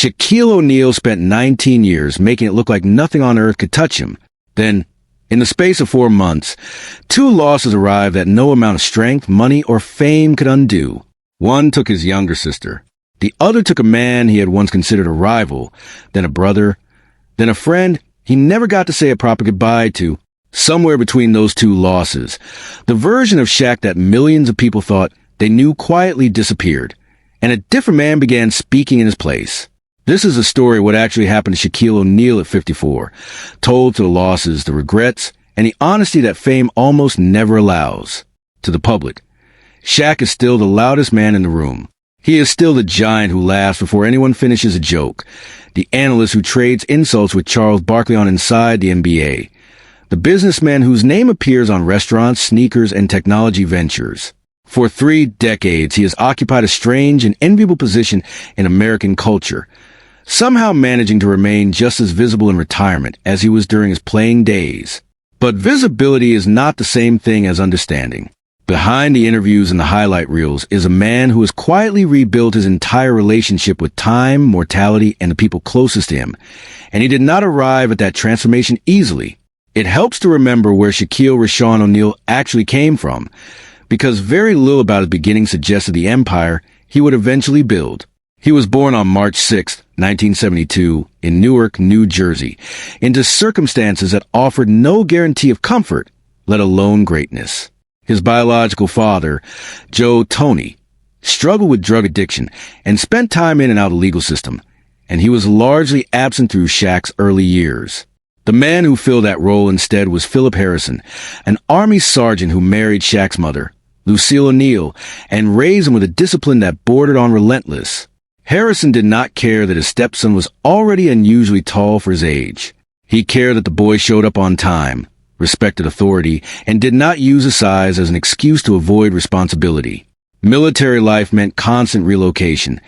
Shaquille O'Neal spent 19 years making it look like nothing on earth could touch him. Then, in the space of 4 months, 2 losses arrived that no amount of strength, money, or fame could undo. One took his younger sister. The other took a man he had once considered a rival, then a brother, then a friend he never got to say a proper goodbye to. Somewhere between those 2 losses, the version of Shaq that millions of people thought they knew quietly disappeared, and a different man began speaking in his place. This is a story of what actually happened to Shaquille O'Neal at 54, told to the losses, the regrets, and the honesty that fame almost never allows. To the public, Shaq is still the loudest man in the room. He is still the giant who laughs before anyone finishes a joke, the analyst who trades insults with Charles Barkley on Inside the NBA, the businessman whose name appears on restaurants, sneakers, and technology ventures. For 3 decades, he has occupied a strange and enviable position in American culture, somehow managing to remain just as visible in retirement as he was during his playing days. But visibility is not the same thing as understanding. Behind the interviews and the highlight reels is a man who has quietly rebuilt his entire relationship with time, mortality, and the people closest to him. And he did not arrive at that transformation easily. It helps to remember where Shaquille Rashawn O'Neal actually came from, because very little about his beginning suggested the empire he would eventually build. He was born on March 6, 1972, in Newark, New Jersey, into circumstances that offered no guarantee of comfort, let alone greatness. His biological father, Joe Tony, struggled with drug addiction and spent time in and out of the legal system, and he was largely absent through Shaq's early years. The man who filled that role instead was Philip Harrison, an Army sergeant who married Shaq's mother, Lucille O'Neal, and raised him with a discipline that bordered on relentless. Harrison did not care that his stepson was already unusually tall for his age. He cared that the boy showed up on time, respected authority, and did not use his size as an excuse to avoid responsibility. Military life meant constant relocation,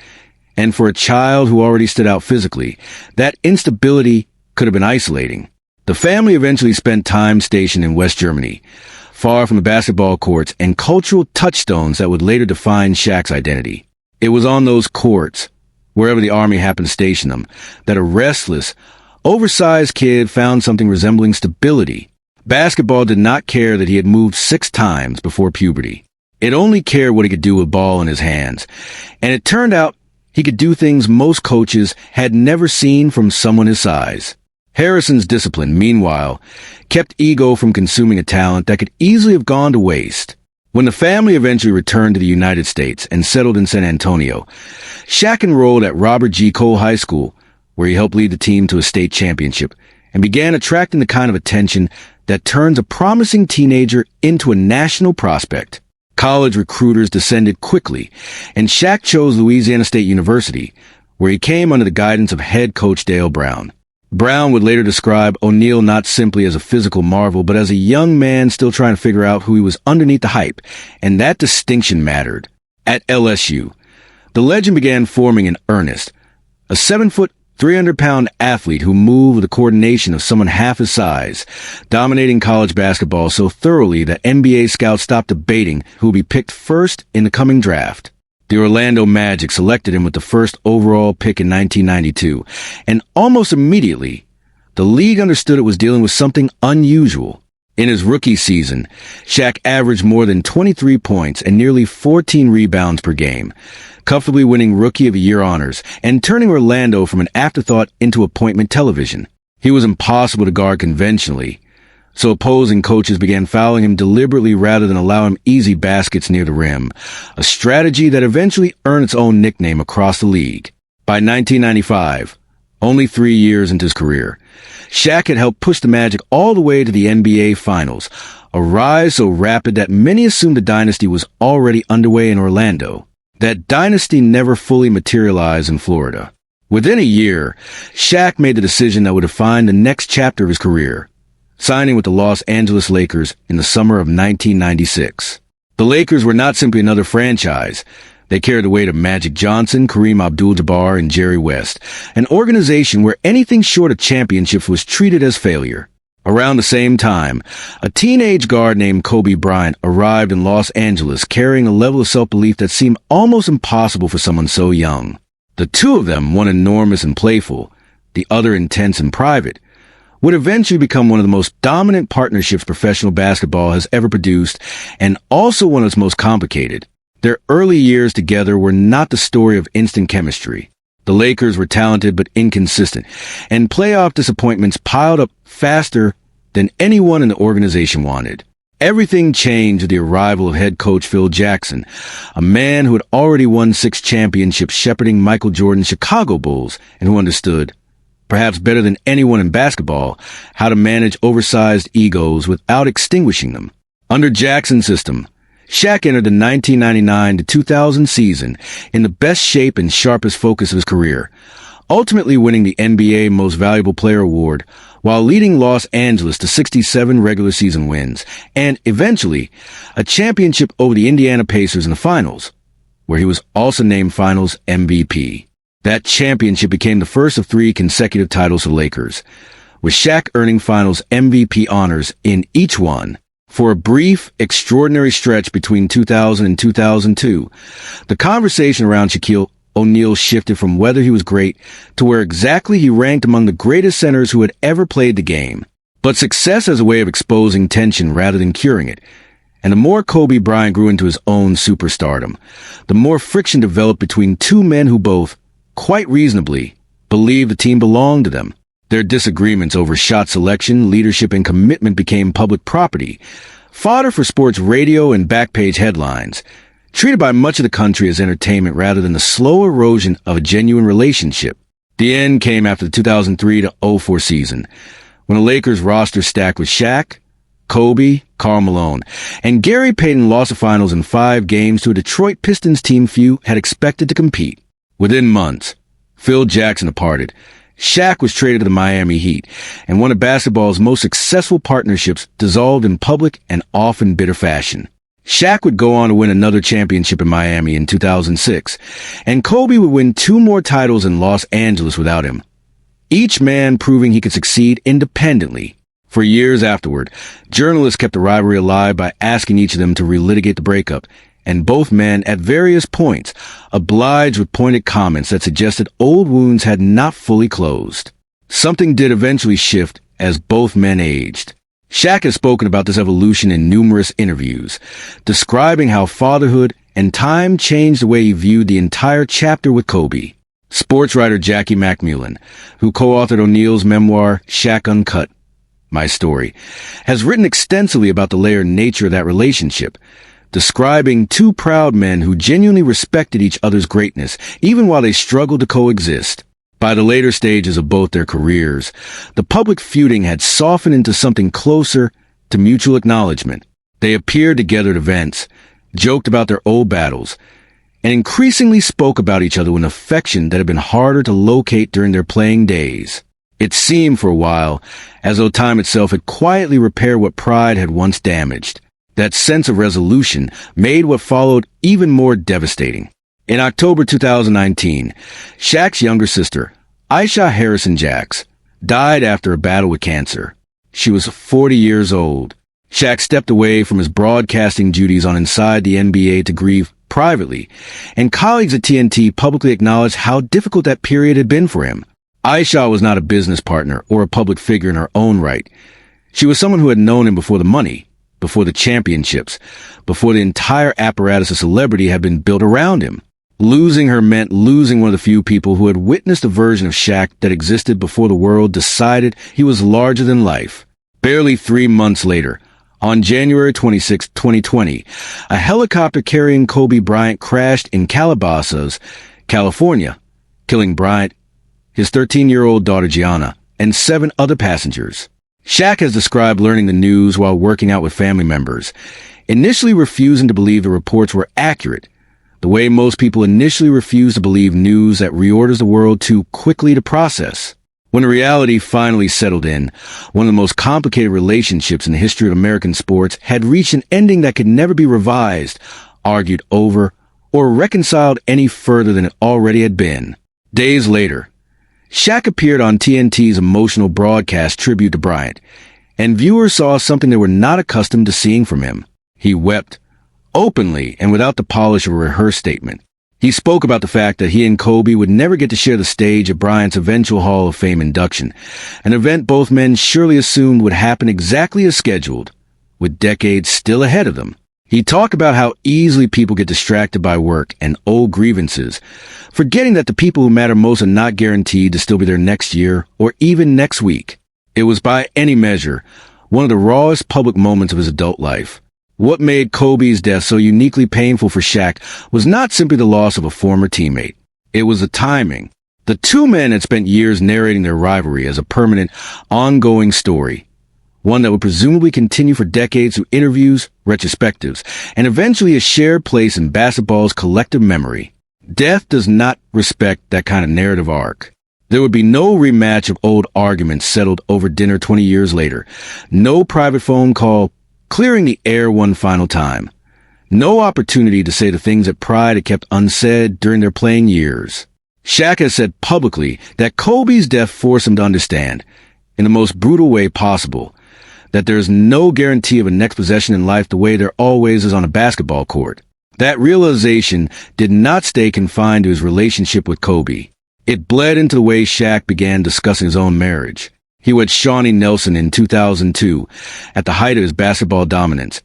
and for a child who already stood out physically, that instability could have been isolating. The family eventually spent time stationed in West Germany, far from the basketball courts and cultural touchstones that would later define Shaq's identity. It was on those courts, wherever the Army happened to station them, that a restless, oversized kid found something resembling stability. Basketball did not care that he had moved 6 times before puberty. It only cared what he could do with ball in his hands, and it turned out he could do things most coaches had never seen from someone his size. Harrison's discipline, meanwhile, kept ego from consuming a talent that could easily have gone to waste. When the family eventually returned to the United States and settled in San Antonio, Shaq enrolled at Robert G. Cole High School, where he helped lead the team to a state championship, and began attracting the kind of attention that turns a promising teenager into a national prospect. College recruiters descended quickly, and Shaq chose Louisiana State University, where he came under the guidance of head coach Dale Brown. Brown would later describe O'Neal not simply as a physical marvel, but as a young man still trying to figure out who he was underneath the hype, and that distinction mattered. At LSU, the legend began forming in earnest. A 7-foot, 300-pound athlete who moved with the coordination of someone half his size, dominating college basketball so thoroughly that NBA scouts stopped debating who would be picked first in the coming draft. The Orlando Magic selected him with the first overall pick in 1992, and almost immediately, the league understood it was dealing with something unusual. In his rookie season, Shaq averaged more than 23 points and nearly 14 rebounds per game, comfortably winning Rookie of the Year honors and turning Orlando from an afterthought into appointment television. He was impossible to guard conventionally, so opposing coaches began fouling him deliberately rather than allow him easy baskets near the rim, a strategy that eventually earned its own nickname across the league. By 1995, only 3 years into his career, Shaq had helped push the Magic all the way to the NBA Finals, a rise so rapid that many assumed the dynasty was already underway in Orlando. That dynasty never fully materialized in Florida. Within a year, Shaq made the decision that would define the next chapter of his career, signing with the Los Angeles Lakers in the summer of 1996. The Lakers were not simply another franchise. They carried the weight of Magic Johnson, Kareem Abdul-Jabbar, and Jerry West, an organization where anything short of championships was treated as failure. Around the same time, a teenage guard named Kobe Bryant arrived in Los Angeles carrying a level of self-belief that seemed almost impossible for someone so young. The two of them, one enormous and playful, the other intense and private, would eventually become one of the most dominant partnerships professional basketball has ever produced, and also one of its most complicated. Their early years together were not the story of instant chemistry. The Lakers were talented but inconsistent, and playoff disappointments piled up faster than anyone in the organization wanted. Everything changed with the arrival of head coach Phil Jackson, a man who had already won 6 championships shepherding Michael Jordan's Chicago Bulls, and who understood, perhaps better than anyone in basketball, how to manage oversized egos without extinguishing them. Under Jackson's system, Shaq entered the 1999 to 2000 season in the best shape and sharpest focus of his career, ultimately winning the NBA Most Valuable Player award while leading Los Angeles to 67 regular season wins and, eventually, a championship over the Indiana Pacers in the finals, where he was also named Finals MVP. That championship became the first of 3 consecutive titles for the Lakers, with Shaq earning Finals MVP honors in each one. For a brief, extraordinary stretch between 2000 and 2002, the conversation around Shaquille O'Neal shifted from whether he was great to where exactly he ranked among the greatest centers who had ever played the game. But success as a way of exposing tension rather than curing it. And the more Kobe Bryant grew into his own superstardom, the more friction developed between two men who both, quite reasonably, believed the team belonged to them. Their disagreements over shot selection, leadership, and commitment became public property, fodder for sports radio and back-page headlines, treated by much of the country as entertainment rather than the slow erosion of a genuine relationship. The end came after the 2003 to 2004 season, when the Lakers roster stacked with Shaq, Kobe, Karl Malone, and Gary Payton lost the finals in 5 games to a Detroit Pistons team few had expected to compete. Within months, Phil Jackson departed. Shaq was traded to the Miami Heat, and one of basketball's most successful partnerships dissolved in public and often bitter fashion. Shaq would go on to win another championship in Miami in 2006, and Kobe would win 2 more titles in Los Angeles without him, each man proving he could succeed independently. For years afterward, journalists kept the rivalry alive by asking each of them to relitigate the breakup, and both men, at various points, obliged with pointed comments that suggested old wounds had not fully closed. Something did eventually shift as both men aged. Shaq has spoken about this evolution in numerous interviews, describing how fatherhood and time changed the way he viewed the entire chapter with Kobe. Sports writer Jackie McMullen, who co-authored O'Neal's memoir Shaq Uncut, My Story, has written extensively about the layered nature of that relationship, describing 2 proud men who genuinely respected each other's greatness, even while they struggled to coexist. By the later stages of both their careers, the public feuding had softened into something closer to mutual acknowledgement. They appeared together at events, joked about their old battles, and increasingly spoke about each other with an affection that had been harder to locate during their playing days. It seemed for a while as though time itself had quietly repaired what pride had once damaged. That sense of resolution made what followed even more devastating. In October 2019, Shaq's younger sister, Aisha Harrison Jacks, died after a battle with cancer. She was 40 years old. Shaq stepped away from his broadcasting duties on Inside the NBA to grieve privately, and colleagues at TNT publicly acknowledged how difficult that period had been for him. Aisha was not a business partner or a public figure in her own right. She was someone who had known him before the money, before the championships, before the entire apparatus of celebrity had been built around him. Losing her meant losing one of the few people who had witnessed a version of Shaq that existed before the world decided he was larger than life. Barely 3 months later, on January 26, 2020, a helicopter carrying Kobe Bryant crashed in Calabasas, California, killing Bryant, his 13-year-old daughter Gianna, and 7 other passengers. Shaq has described learning the news while working out with family members, initially refusing to believe the reports were accurate, the way most people initially refuse to believe news that reorders the world too quickly to process. When the reality finally settled in, one of the most complicated relationships in the history of American sports had reached an ending that could never be revised, argued over, or reconciled any further than it already had been. Days later, Shaq appeared on TNT's emotional broadcast tribute to Bryant, and viewers saw something they were not accustomed to seeing from him. He wept, openly and without the polish of a rehearsed statement. He spoke about the fact that he and Kobe would never get to share the stage at Bryant's eventual Hall of Fame induction, an event both men surely assumed would happen exactly as scheduled, with decades still ahead of them. He talked about how easily people get distracted by work and old grievances, forgetting that the people who matter most are not guaranteed to still be there next year or even next week. It was by any measure one of the rawest public moments of his adult life. What made Kobe's death so uniquely painful for Shaq was not simply the loss of a former teammate. It was the timing. The two men had spent years narrating their rivalry as a permanent, ongoing story, one that would presumably continue for decades through interviews, retrospectives, and eventually a shared place in basketball's collective memory. Death does not respect that kind of narrative arc. There would be no rematch of old arguments settled over dinner 20 years later, no private phone call clearing the air one final time, no opportunity to say the things that pride had kept unsaid during their playing years. Shaq has said publicly that Kobe's death forced him to understand, in the most brutal way possible, that there is no guarantee of a next possession in life the way there always is on a basketball court. That realization did not stay confined to his relationship with Kobe. It bled into the way Shaq began discussing his own marriage. He wed Shawnee Nelson in 2002, at the height of his basketball dominance,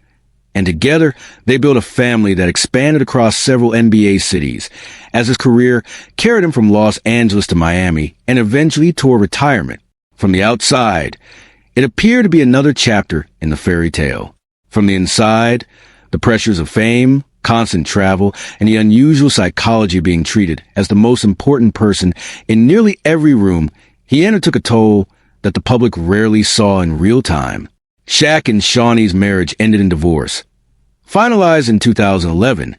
and together they built a family that expanded across several NBA cities, as his career carried him from Los Angeles to Miami and eventually toward retirement. From the outside, it appeared to be another chapter in the fairy tale. From the inside, the pressures of fame, constant travel, and the unusual psychology of being treated as the most important person in nearly every room he entered took a toll that the public rarely saw in real time. Shaq and Shawnee's marriage ended in divorce, finalized in 2011,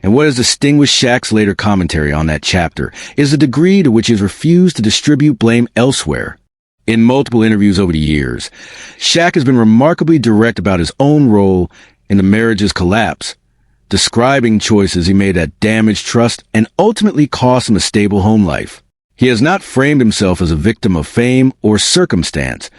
and what has distinguished Shaq's later commentary on that chapter is the degree to which he has refused to distribute blame elsewhere. In multiple interviews over the years, Shaq has been remarkably direct about his own role in the marriage's collapse, describing choices he made that damaged trust and ultimately cost him a stable home life. He has not framed himself as a victim of fame or circumstance,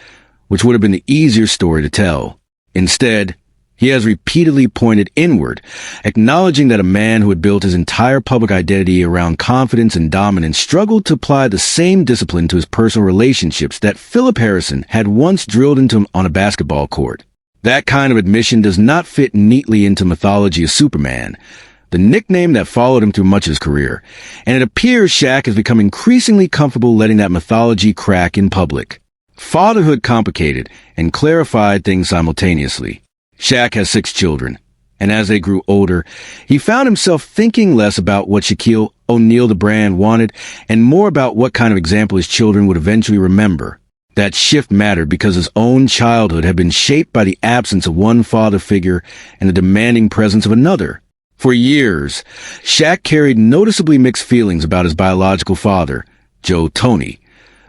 which would have been the easier story to tell. Instead, he has repeatedly pointed inward, acknowledging that a man who had built his entire public identity around confidence and dominance struggled to apply the same discipline to his personal relationships that Philip Harrison had once drilled into him on a basketball court. That kind of admission does not fit neatly into mythology of Superman, the nickname that followed him through much of his career, and it appears Shaq has become increasingly comfortable letting that mythology crack in public. Fatherhood complicated and clarified things simultaneously. Shaq has 6 children, and as they grew older, he found himself thinking less about what Shaquille O'Neal the brand wanted and more about what kind of example his children would eventually remember. That shift mattered because his own childhood had been shaped by the absence of one father figure and the demanding presence of another. For years, Shaq carried noticeably mixed feelings about his biological father, Joe Tony,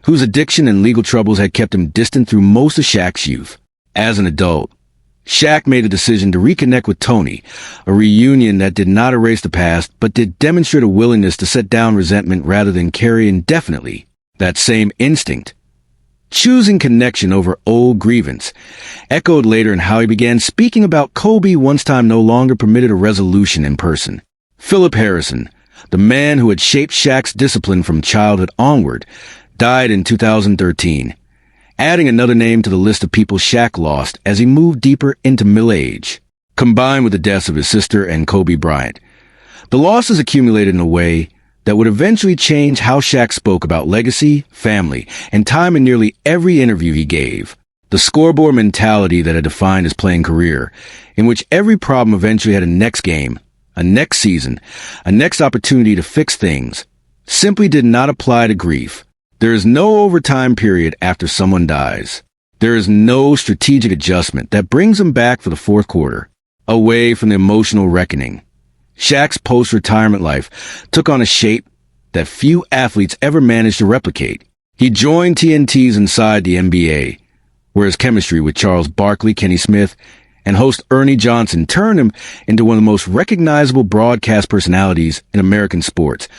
whose addiction and legal troubles had kept him distant through most of Shaq's youth. As an adult, Shaq made a decision to reconnect with Tony, a reunion that did not erase the past, but did demonstrate a willingness to set down resentment rather than carry indefinitely. That same instinct, choosing connection over old grievance, echoed later in how he began speaking about Kobe once time no longer permitted a resolution in person. Philip Harrison, the man who had shaped Shaq's discipline from childhood onward, died in 2013, adding another name to the list of people Shaq lost as he moved deeper into middle age. Combined with the deaths of his sister and Kobe Bryant, the losses accumulated in a way that would eventually change how Shaq spoke about legacy, family, and time in nearly every interview he gave. The scoreboard mentality that had defined his playing career, in which every problem eventually had a next game, a next season, a next opportunity to fix things, simply did not apply to grief. There is no overtime period after someone dies. There is no strategic adjustment that brings him back for the fourth quarter, away from the emotional reckoning. Shaq's post-retirement life took on a shape that few athletes ever managed to replicate. He joined TNT's Inside the NBA, where his chemistry with Charles Barkley, Kenny Smith, and host Ernie Johnson turned him into one of the most recognizable broadcast personalities in American sports,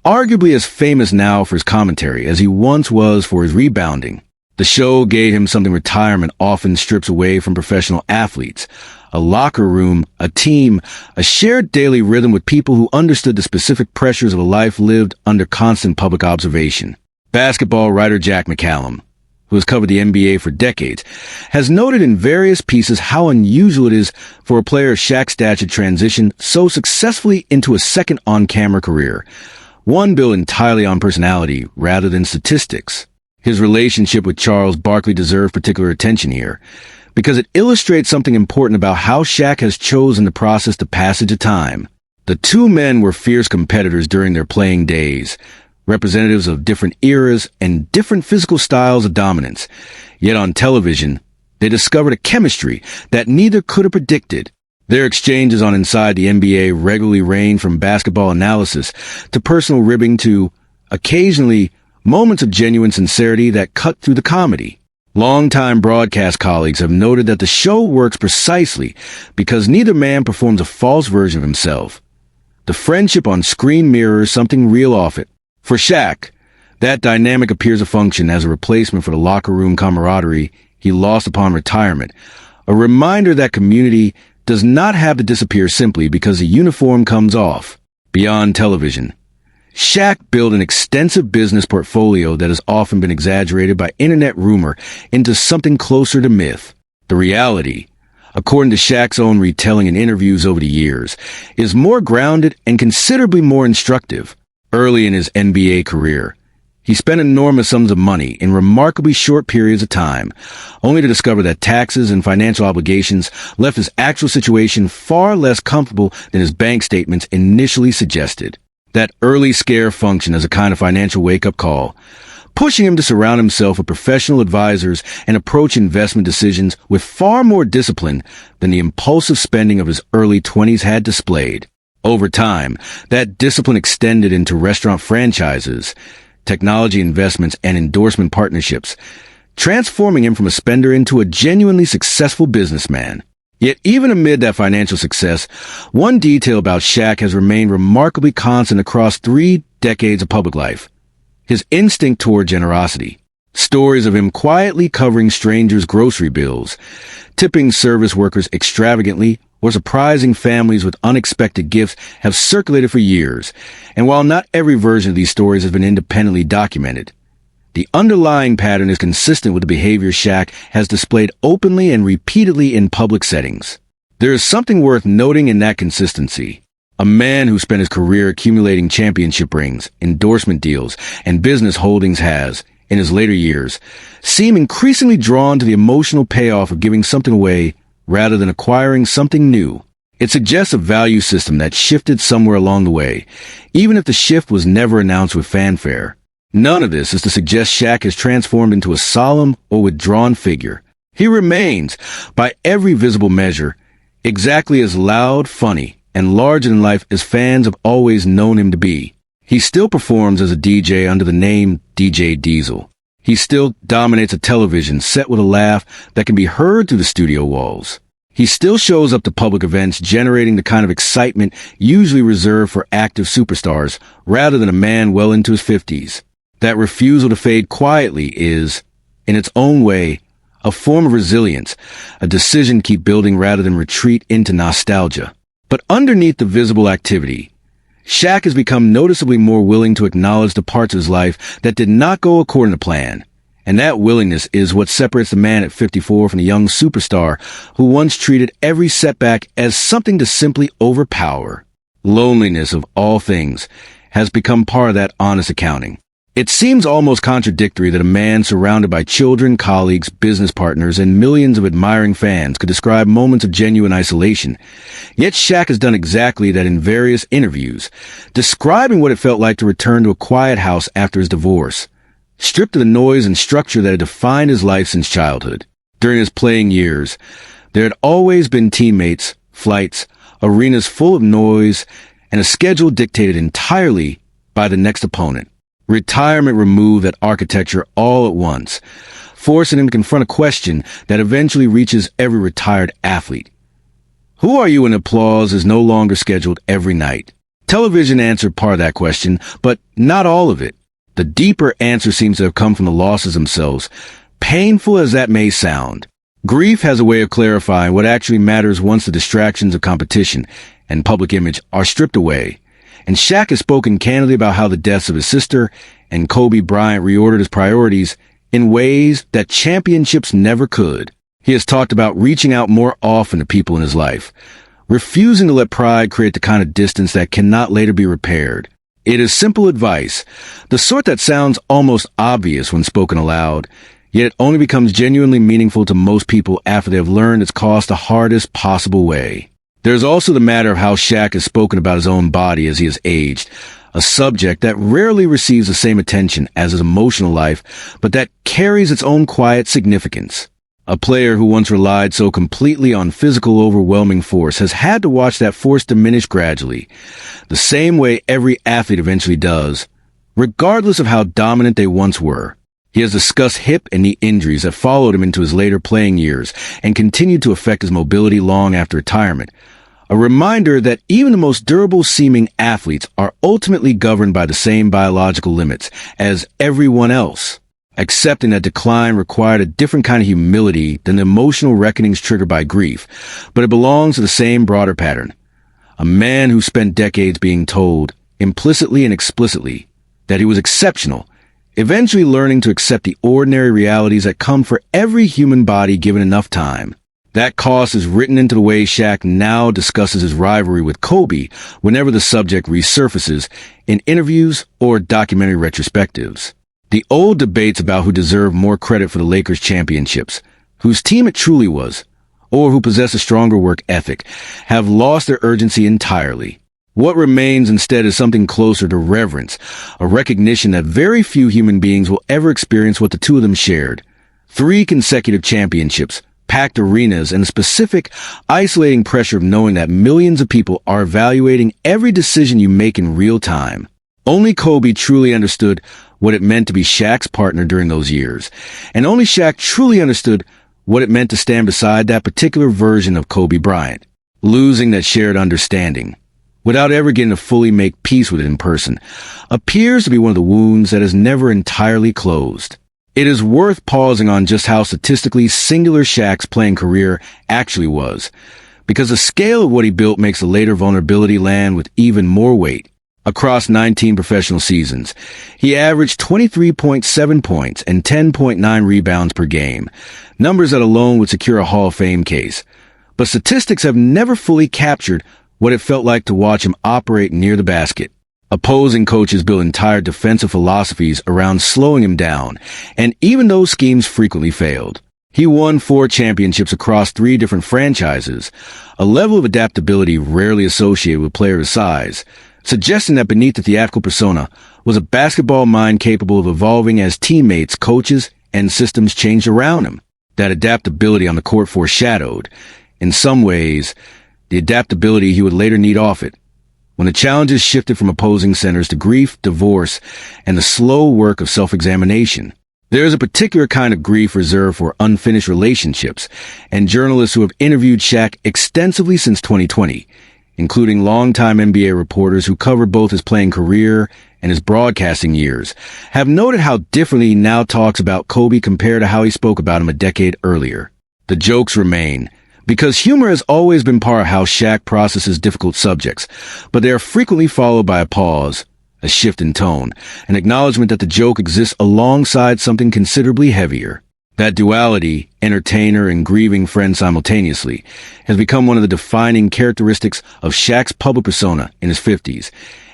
arguably as famous now for his commentary as he once was for his rebounding. The show gave him something retirement often strips away from professional athletes: a locker room, a team, a shared daily rhythm with people who understood the specific pressures of a life lived under constant public observation. Basketball writer Jack McCallum, who has covered the NBA for decades, has noted in various pieces how unusual it is for a player of Shaq's stature to transition so successfully into a second on-camera career, one built entirely on personality rather than statistics. His relationship with Charles Barkley deserves particular attention here, because it illustrates something important about how Shaq has chosen to process the passage of time. The two men were fierce competitors during their playing days, representatives of different eras and different physical styles of dominance. Yet on television, they discovered a chemistry that neither could have predicted. Their exchanges on Inside the NBA regularly range from basketball analysis to personal ribbing to, occasionally, moments of genuine sincerity that cut through the comedy. Longtime broadcast colleagues have noted that the show works precisely because neither man performs a false version of himself. The friendship on screen mirrors something real off it. For Shaq, that dynamic appears to function as a replacement for the locker room camaraderie he lost upon retirement, a reminder that community does not have to disappear simply because the uniform comes off. Beyond television, Shaq built an extensive business portfolio that has often been exaggerated by internet rumor into something closer to myth. The reality, according to Shaq's own retelling in interviews over the years, is more grounded and considerably more instructive. Early in his NBA career, he spent enormous sums of money in remarkably short periods of time, only to discover that taxes and financial obligations left his actual situation far less comfortable than his bank statements initially suggested. That early scare functioned as a kind of financial wake-up call, pushing him to surround himself with professional advisors and approach investment decisions with far more discipline than the impulsive spending of his early 20s had displayed. Over time, that discipline extended into restaurant franchises, technology investments, and endorsement partnerships, transforming him from a spender into a genuinely successful businessman. Yet even amid that financial success, one detail about Shaq has remained remarkably constant across 3 decades of public life: his instinct toward generosity. Stories of him quietly covering strangers' grocery bills, tipping service workers extravagantly, or surprising families with unexpected gifts have circulated for years, and while not every version of these stories has been independently documented, the underlying pattern is consistent with the behavior Shaq has displayed openly and repeatedly in public settings. There is something worth noting in that consistency. A man who spent his career accumulating championship rings, endorsement deals, and business holdings has, in his later years, seemed increasingly drawn to the emotional payoff of giving something away rather than acquiring something new. It suggests a value system that shifted somewhere along the way, even if the shift was never announced with fanfare. None of this is to suggest Shaq has transformed into a solemn or withdrawn figure. He remains, by every visible measure, exactly as loud, funny, and larger than life as fans have always known him to be. He still performs as a DJ under the name DJ Diesel. He still dominates a television set with a laugh that can be heard through the studio walls. He still shows up to public events generating the kind of excitement usually reserved for active superstars rather than a man well into his 50s. That refusal to fade quietly is, in its own way, a form of resilience, a decision to keep building rather than retreat into nostalgia. But underneath the visible activity, Shaq has become noticeably more willing to acknowledge the parts of his life that did not go according to plan. And that willingness is what separates the man at 54 from the young superstar who once treated every setback as something to simply overpower. Loneliness, of all things, has become part of that honest accounting. It seems almost contradictory that a man surrounded by children, colleagues, business partners, and millions of admiring fans could describe moments of genuine isolation. Yet Shaq has done exactly that in various interviews, describing what it felt like to return to a quiet house after his divorce, stripped of the noise and structure that had defined his life since childhood. During his playing years, there had always been teammates, flights, arenas full of noise, and a schedule dictated entirely by the next opponent. Retirement removed that architecture all at once, forcing him to confront a question that eventually reaches every retired athlete. Who are you when applause is no longer scheduled every night? Television answered part of that question, but not all of it. The deeper answer seems to have come from the losses themselves, Painful as that may sound, grief has a way of clarifying what actually matters once the distractions of competition and public image are stripped away. And Shaq has spoken candidly about how the deaths of his sister and Kobe Bryant reordered his priorities in ways that championships never could. He has talked about reaching out more often to people in his life, refusing to let pride create the kind of distance that cannot later be repaired. It is simple advice, the sort that sounds almost obvious when spoken aloud, yet it only becomes genuinely meaningful to most people after they have learned its cost the hardest possible way. There's also the matter of how Shaq has spoken about his own body as he has aged, a subject that rarely receives the same attention as his emotional life, but that carries its own quiet significance. A player who once relied so completely on physical overwhelming force has had to watch that force diminish gradually, the same way every athlete eventually does, regardless of how dominant they once were. He has discussed hip and knee injuries that followed him into his later playing years and continued to affect his mobility long after retirement. A reminder that even the most durable-seeming athletes are ultimately governed by the same biological limits as everyone else. Accepting that decline required a different kind of humility than the emotional reckonings triggered by grief, but it belongs to the same broader pattern. A man who spent decades being told, implicitly and explicitly, that he was exceptional, eventually learning to accept the ordinary realities that come for every human body given enough time. That cost is written into the way Shaq now discusses his rivalry with Kobe whenever the subject resurfaces in interviews or documentary retrospectives. The old debates about who deserved more credit for the Lakers' championships, whose team it truly was, or who possessed a stronger work ethic, have lost their urgency entirely. What remains instead is something closer to reverence, a recognition that very few human beings will ever experience what the two of them shared. 3 consecutive championships, packed arenas, and the specific, isolating pressure of knowing that millions of people are evaluating every decision you make in real time. Only Kobe truly understood what it meant to be Shaq's partner during those years, and only Shaq truly understood what it meant to stand beside that particular version of Kobe Bryant. Losing that shared understanding, without ever getting to fully make peace with it in person, appears to be one of the wounds that is never entirely closed. It is worth pausing on just how statistically singular Shaq's playing career actually was, because the scale of what he built makes the later vulnerability land with even more weight. Across 19 professional seasons, he averaged 23.7 points and 10.9 rebounds per game, numbers that alone would secure a Hall of Fame case. But statistics have never fully captured what it felt like to watch him operate near the basket. Opposing coaches built entire defensive philosophies around slowing him down, and even those schemes frequently failed. He won 4 championships across 3 different franchises, a level of adaptability rarely associated with players his size, suggesting that beneath the theatrical persona was a basketball mind capable of evolving as teammates, coaches, and systems changed around him. That adaptability on the court foreshadowed, in some ways, the adaptability he would later need off it, when the challenges shifted from opposing centers to grief, divorce, and the slow work of self-examination. There is a particular kind of grief reserved for unfinished relationships, and journalists who have interviewed Shaq extensively since 2020, including longtime NBA reporters who covered both his playing career and his broadcasting years, have noted how differently he now talks about Kobe compared to how he spoke about him a decade earlier. The jokes remain, because humor has always been part of how Shaq processes difficult subjects, but they are frequently followed by a pause, a shift in tone, an acknowledgement that the joke exists alongside something considerably heavier. That duality, entertainer and grieving friend simultaneously, has become one of the defining characteristics of Shaq's public persona in his 50s,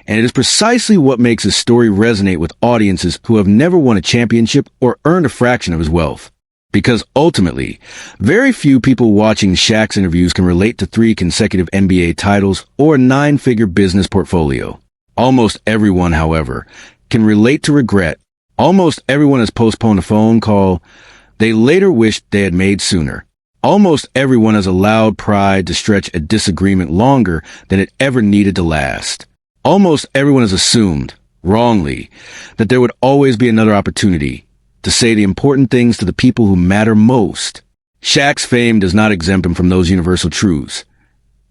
and it is precisely what makes his story resonate with audiences who have never won a championship or earned a fraction of his wealth. Because ultimately, very few people watching Shaq's interviews can relate to 3 consecutive NBA titles or a 9-figure business portfolio. Almost everyone, however, can relate to regret. Almost everyone has postponed a phone call they later wished they had made sooner. Almost everyone has allowed pride to stretch a disagreement longer than it ever needed to last. Almost everyone has assumed, wrongly, that there would always be another opportunity to say the important things to the people who matter most. Shaq's fame does not exempt him from those universal truths.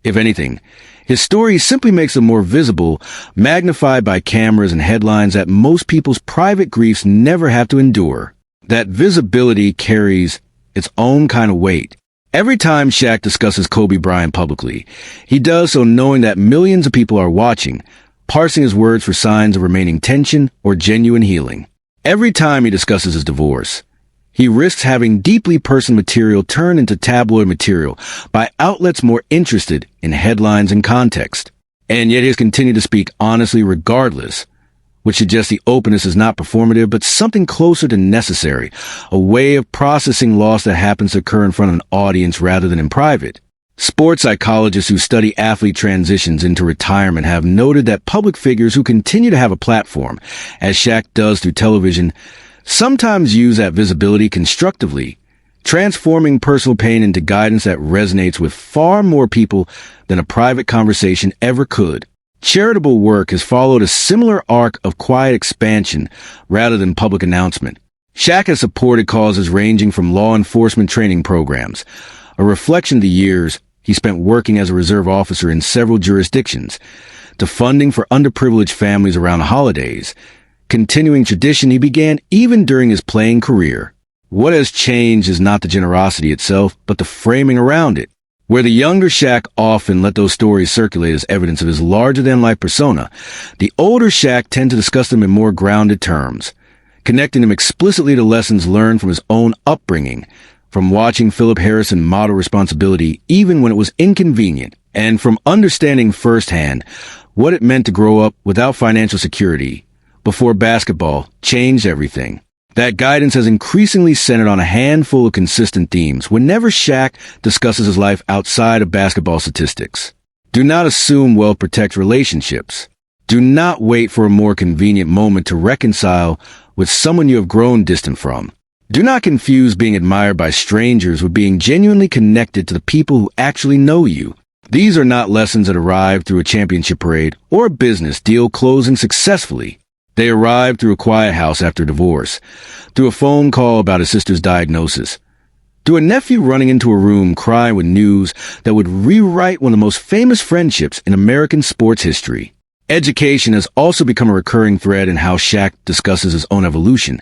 If anything, his story simply makes them more visible, magnified by cameras and headlines that most people's private griefs never have to endure. That visibility carries its own kind of weight. Every time Shaq discusses Kobe Bryant publicly, he does so knowing that millions of people are watching, parsing his words for signs of remaining tension or genuine healing. Every time he discusses his divorce, he risks having deeply personal material turn into tabloid material by outlets more interested in headlines and context. And yet he has continued to speak honestly regardless, which suggests the openness is not performative, but something closer to necessary, a way of processing loss that happens to occur in front of an audience rather than in private. Sports psychologists who study athlete transitions into retirement have noted that public figures who continue to have a platform, as Shaq does through television, sometimes use that visibility constructively, transforming personal pain into guidance that resonates with far more people than a private conversation ever could. Charitable work has followed a similar arc of quiet expansion rather than public announcement. Shaq has supported causes ranging from law enforcement training programs, a reflection of the years he spent working as a reserve officer in several jurisdictions, to funding for underprivileged families around the holidays, continuing tradition he began even during his playing career. What has changed is not the generosity itself, but the framing around it. Where the younger Shaq often let those stories circulate as evidence of his larger-than-life persona, the older Shaq tend to discuss them in more grounded terms, connecting them explicitly to lessons learned from his own upbringing, from watching Philip Harrison model responsibility even when it was inconvenient, and from understanding firsthand what it meant to grow up without financial security before basketball changed everything. That guidance has increasingly centered on a handful of consistent themes whenever Shaq discusses his life outside of basketball statistics. Do not assume wealth protects relationships. Do not wait for a more convenient moment to reconcile with someone you have grown distant from. Do not confuse being admired by strangers with being genuinely connected to the people who actually know you. These are not lessons that arrive through a championship parade or a business deal closing successfully. They arrived through a quiet house after divorce, through a phone call about his sister's diagnosis, through a nephew running into a room crying with news that would rewrite one of the most famous friendships in American sports history. Education has also become a recurring thread in how Shaq discusses his own evolution,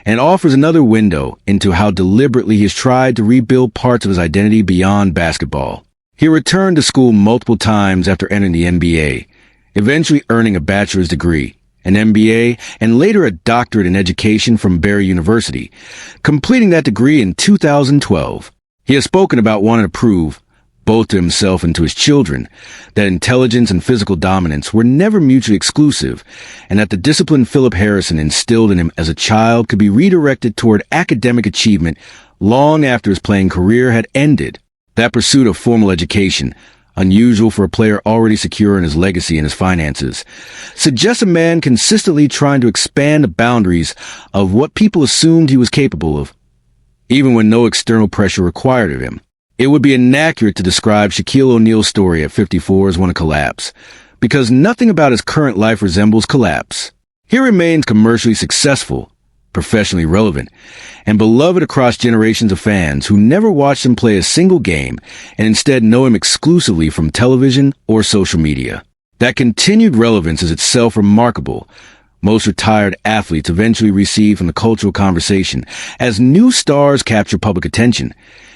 and offers another window into how deliberately he has tried to rebuild parts of his identity beyond basketball. He returned to school multiple times after entering the NBA, eventually earning a bachelor's degree, an MBA, and later a doctorate in education from Barry University, completing that degree in 2012. He has spoken about wanting to prove, both to himself and to his children, that intelligence and physical dominance were never mutually exclusive, and that the discipline Philip Harrison instilled in him as a child could be redirected toward academic achievement long after his playing career had ended. That pursuit of formal education, unusual for a player already secure in his legacy and his finances, suggests a man consistently trying to expand the boundaries of what people assumed he was capable of, even when no external pressure required of him. It would be inaccurate to describe Shaquille O'Neal's story at 54 as one of collapse, because nothing about his current life resembles collapse. He remains commercially successful, professionally relevant, and beloved across generations of fans who never watched him play a single game and instead know him exclusively from television or social media. That continued relevance is itself remarkable. Most retired athletes eventually recede from the cultural conversation as new stars capture public attention.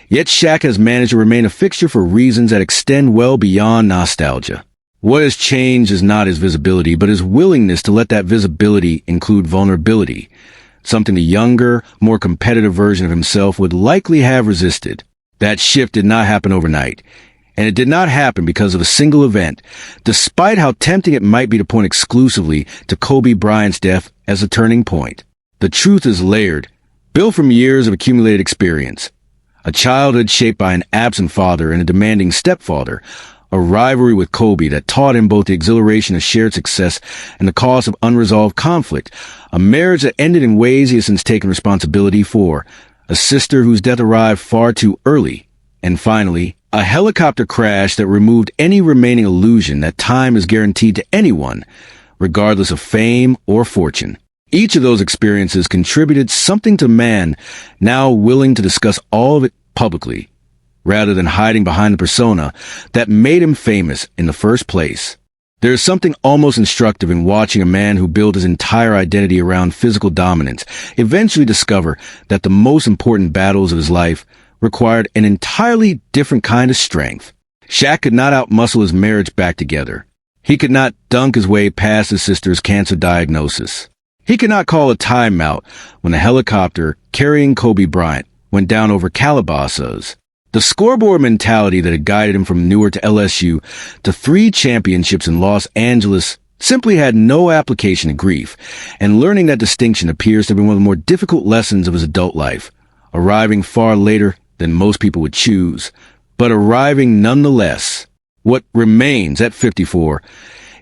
Yet Shaq has managed to remain a fixture for reasons that extend well beyond nostalgia. What has changed is not his visibility, but his willingness to let that visibility include vulnerability, something the younger, more competitive version of himself would likely have resisted. That shift did not happen overnight, and it did not happen because of a single event, despite how tempting it might be to point exclusively to Kobe Bryant's death as a turning point. The truth is layered, built from years of accumulated experience. A childhood shaped by an absent father and a demanding stepfather, a rivalry with Kobe that taught him both the exhilaration of shared success and the cost of unresolved conflict, a marriage that ended in ways he has since taken responsibility for, a sister whose death arrived far too early, and finally, a helicopter crash that removed any remaining illusion that time is guaranteed to anyone, regardless of fame or fortune. Each of those experiences contributed something to man now willing to discuss all of it publicly, rather than hiding behind the persona that made him famous in the first place. There is something almost instructive in watching a man who built his entire identity around physical dominance eventually discover that the most important battles of his life required an entirely different kind of strength. Shaq could not outmuscle his marriage back together. He could not dunk his way past his sister's cancer diagnosis. He could not call a timeout when a helicopter carrying Kobe Bryant went down over Calabasas. The scoreboard mentality that had guided him from Newark to LSU to 3 championships in Los Angeles simply had no application to grief, and learning that distinction appears to have been one of the more difficult lessons of his adult life, arriving far later than most people would choose, but arriving nonetheless. What remains at 54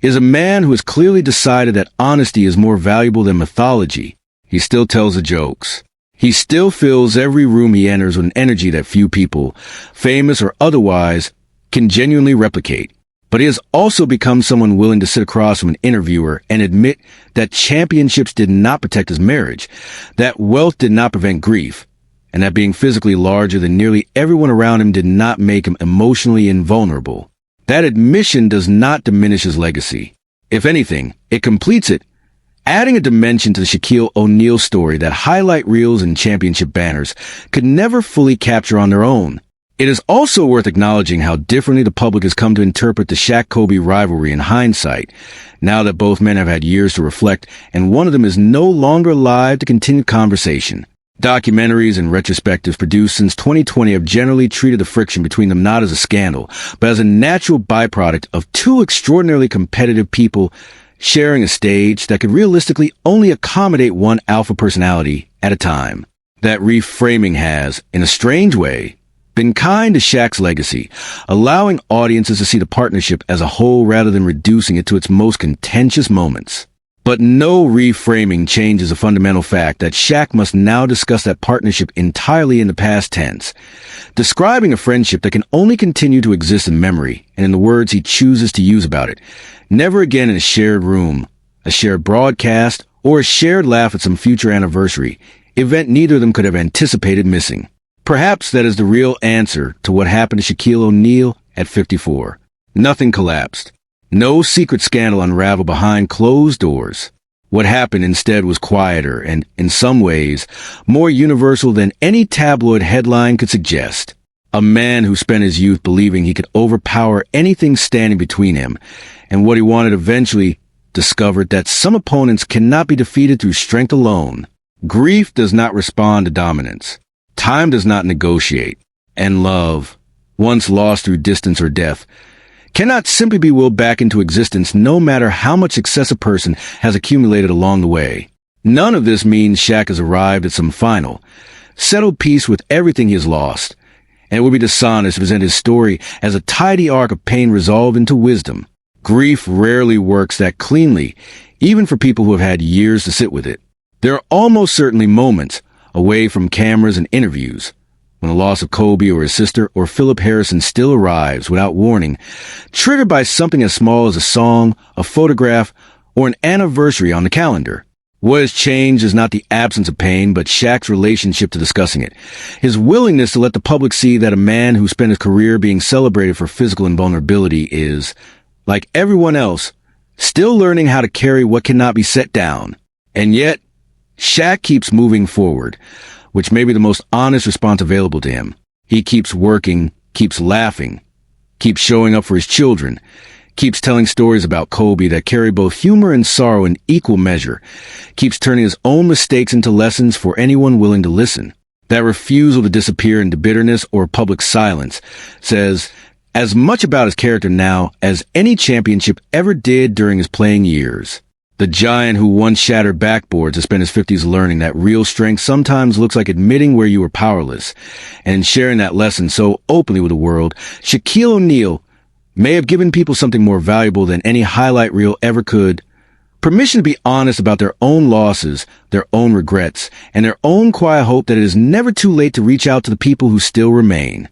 is a man who has clearly decided that honesty is more valuable than mythology. He still tells the jokes. He still fills every room he enters with an energy that few people, famous or otherwise, can genuinely replicate. But he has also become someone willing to sit across from an interviewer and admit that championships did not protect his marriage, that wealth did not prevent grief, and that being physically larger than nearly everyone around him did not make him emotionally invulnerable. That admission does not diminish his legacy. If anything, it completes it, adding a dimension to the Shaquille O'Neal story that highlight reels and championship banners could never fully capture on their own. It is also worth acknowledging how differently the public has come to interpret the Shaq-Kobe rivalry in hindsight, now that both men have had years to reflect and one of them is no longer alive to continue conversation. Documentaries and retrospectives produced since 2020 have generally treated the friction between them not as a scandal, but as a natural byproduct of 2 extraordinarily competitive people sharing a stage that could realistically only accommodate one alpha personality at a time. That reframing has, in a strange way, been kind to Shaq's legacy, allowing audiences to see the partnership as a whole rather than reducing it to its most contentious moments. But no reframing changes the fundamental fact that Shaq must now discuss that partnership entirely in the past tense, describing a friendship that can only continue to exist in memory and in the words he chooses to use about it, never again in a shared room, a shared broadcast, or a shared laugh at some future anniversary, event neither of them could have anticipated missing. Perhaps that is the real answer to what happened to Shaquille O'Neal at 54. Nothing collapsed. No secret scandal unraveled behind closed doors. What happened instead was quieter and, in some ways, more universal than any tabloid headline could suggest. A man who spent his youth believing he could overpower anything standing between him, and what he wanted eventually discovered that some opponents cannot be defeated through strength alone. Grief does not respond to dominance. Time does not negotiate. And love, once lost through distance or death, cannot simply be willed back into existence no matter how much success a person has accumulated along the way. None of this means Shaq has arrived at some final, settled peace with everything he has lost, and it would be dishonest to present his story as a tidy arc of pain resolved into wisdom. Grief rarely works that cleanly, even for people who have had years to sit with it. There are almost certainly moments, away from cameras and interviews, when the loss of Kobe or his sister or Philip Harrison still arrives without warning, triggered by something as small as a song, a photograph, or an anniversary on the calendar. What has changed is not the absence of pain, but Shaq's relationship to discussing it. His willingness to let the public see that a man who spent his career being celebrated for physical invulnerability is, like everyone else, still learning how to carry what cannot be set down. And yet, Shaq keeps moving forward, which may be the most honest response available to him. He keeps working, keeps laughing, keeps showing up for his children, keeps telling stories about Kobe that carry both humor and sorrow in equal measure, keeps turning his own mistakes into lessons for anyone willing to listen. That refusal to disappear into bitterness or public silence says as much about his character now as any championship ever did during his playing years. The giant who once shattered backboards has spent his 50s learning that real strength sometimes looks like admitting where you were powerless, and sharing that lesson so openly with the world, Shaquille O'Neal may have given people something more valuable than any highlight reel ever could: permission to be honest about their own losses, their own regrets, and their own quiet hope that it is never too late to reach out to the people who still remain.